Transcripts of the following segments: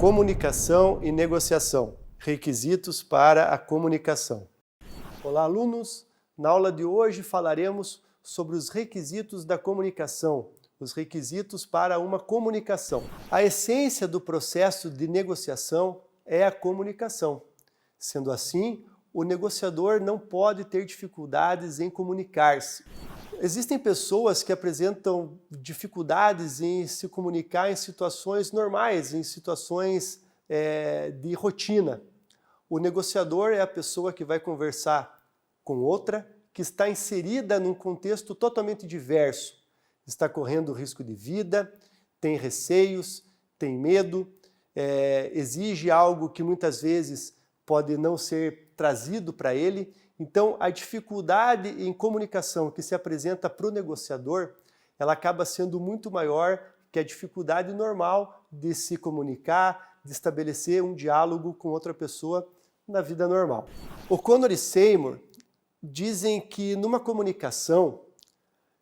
Comunicação e negociação. Requisitos para a comunicação. Olá, alunos! Na aula de hoje falaremos sobre os requisitos da comunicação, os requisitos para uma comunicação. A essência do processo de negociação é a comunicação. Sendo assim, o negociador não pode ter dificuldades em comunicar-se. Existem pessoas que apresentam dificuldades em se comunicar em situações normais, em situações de rotina. O negociador é a pessoa que vai conversar com outra que está inserida num contexto totalmente diverso. Está correndo risco de vida, tem receios, tem medo, exige algo que muitas vezes pode não ser trazido para ele. Então, a dificuldade em comunicação que se apresenta para o negociador, ela acaba sendo muito maior que a dificuldade normal de se comunicar, de estabelecer um diálogo com outra pessoa na vida normal. O'Connor e Seymour dizem que numa comunicação,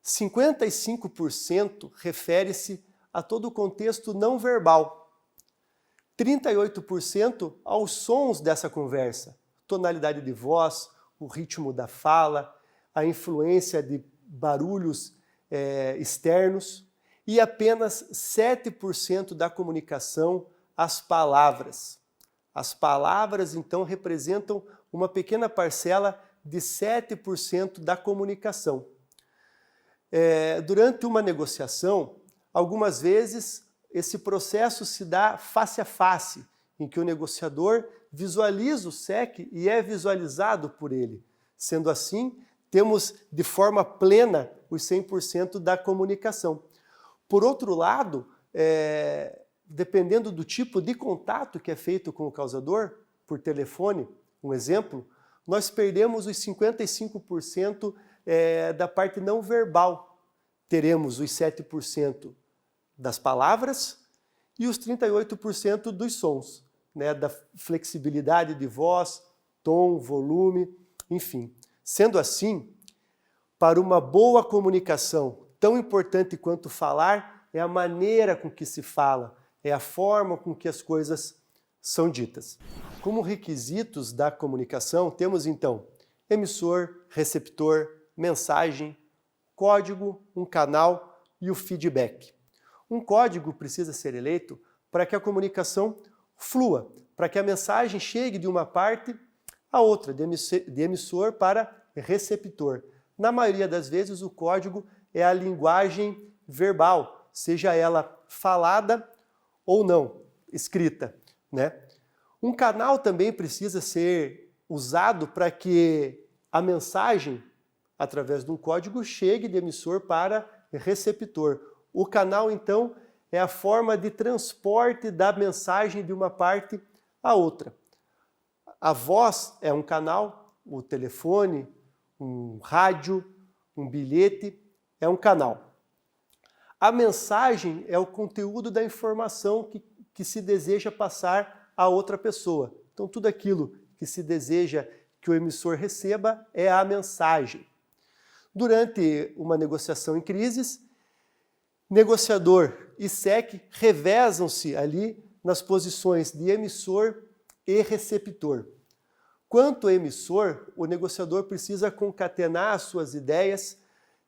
55% refere-se a todo o contexto não verbal, 38% aos sons dessa conversa, tonalidade de voz, o ritmo da fala, a influência de barulhos externos e apenas 7% da comunicação as palavras. As palavras, então, representam uma pequena parcela de 7% da comunicação. Durante uma negociação, algumas vezes esse processo se dá face a face, em que o negociador visualiza o SEC e é visualizado por ele. Sendo assim, temos de forma plena os 100% da comunicação. Por outro lado, dependendo do tipo de contato que é feito com o causador, por telefone, um exemplo, nós perdemos os 55% da parte não verbal. Teremos os 7% das palavras e os 38% dos sons, da flexibilidade de voz, tom, volume, enfim. Sendo assim, para uma boa comunicação, tão importante quanto falar é a maneira com que se fala, é a forma com que as coisas são ditas. Como requisitos da comunicação, temos então emissor, receptor, mensagem, código, um canal e o feedback. Um código precisa ser eleito para que a comunicação flua, para que a mensagem chegue de uma parte a outra, de emissor para receptor. Na maioria das vezes, o código é a linguagem verbal, seja ela falada ou não, escrita, Um canal também precisa ser usado para que a mensagem, através de um código, chegue de emissor para receptor. O canal, então, é a forma de transporte da mensagem de uma parte a outra. A voz é um canal, o telefone, um rádio, um bilhete é um canal. A mensagem é o conteúdo da informação que se deseja passar a outra pessoa. Então, tudo aquilo que se deseja que o emissor receba é a mensagem. Durante uma negociação em crises, negociador e SEC revezam-se ali nas posições de emissor e receptor. Quanto ao emissor, o negociador precisa concatenar as suas ideias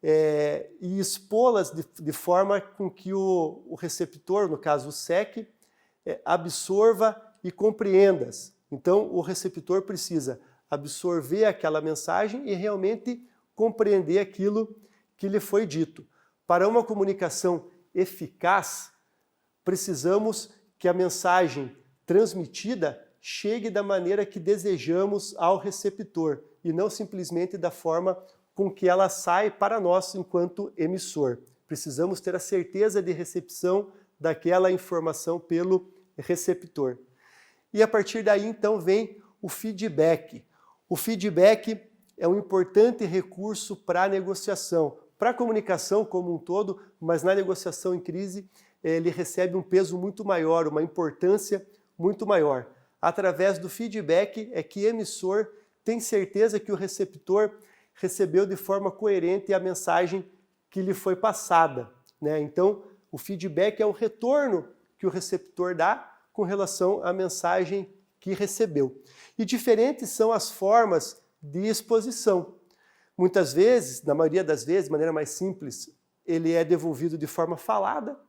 e expô-las de forma com que o receptor, no caso o SEC, absorva e compreenda-as. Então, o receptor precisa absorver aquela mensagem e realmente compreender aquilo que lhe foi dito. Para uma comunicação eficaz, precisamos que a mensagem transmitida chegue da maneira que desejamos ao receptor e não simplesmente da forma com que ela sai para nós enquanto emissor. Precisamos ter a certeza de recepção daquela informação pelo receptor. E a partir daí, então, vem o feedback. O feedback é um importante recurso para a negociação, para a comunicação como um todo, mas na negociação em crise ele recebe um peso muito maior, uma importância muito maior. Através do feedback é que o emissor tem certeza que o receptor recebeu de forma coerente a mensagem que lhe foi passada. Então, o feedback é o retorno que o receptor dá com relação à mensagem que recebeu. E diferentes são as formas de exposição. Muitas vezes, na maioria das vezes, de maneira mais simples, ele é devolvido de forma falada.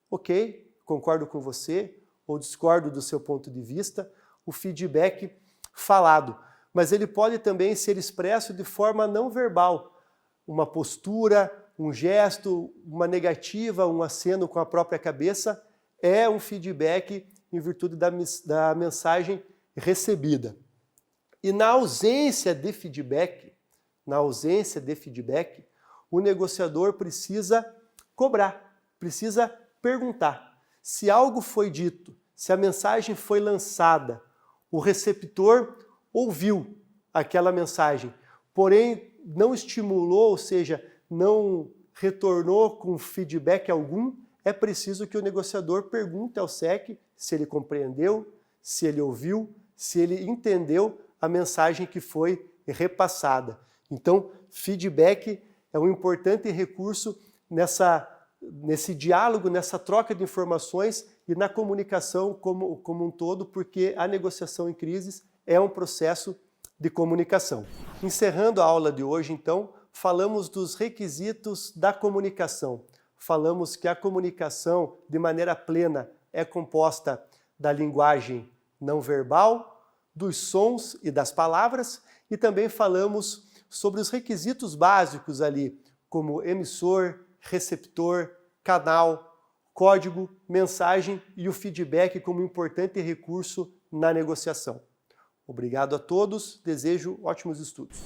Ok, concordo com você, ou discordo do seu ponto de vista, o feedback falado. Mas ele pode também ser expresso de forma não verbal. Uma postura, um gesto, uma negativa, um aceno com a própria cabeça é um feedback em virtude da mensagem recebida. E na ausência de feedback, o negociador precisa cobrar, precisa perguntar. Se algo foi dito, se a mensagem foi lançada, o receptor ouviu aquela mensagem, porém não estimulou, ou seja, não retornou com feedback algum, é preciso que o negociador pergunte ao SEC se ele compreendeu, se ele ouviu, se ele entendeu a mensagem que foi repassada. Então, feedback é um importante recurso nesse diálogo, nessa troca de informações e na comunicação como um todo, porque a negociação em crises é um processo de comunicação. Encerrando a aula de hoje, então, falamos dos requisitos da comunicação. Falamos que a comunicação, de maneira plena, é composta da linguagem não verbal, dos sons e das palavras, e também falamos sobre os requisitos básicos ali, como emissor, receptor, canal, código, mensagem e o feedback como importante recurso na negociação. Obrigado a todos, desejo ótimos estudos.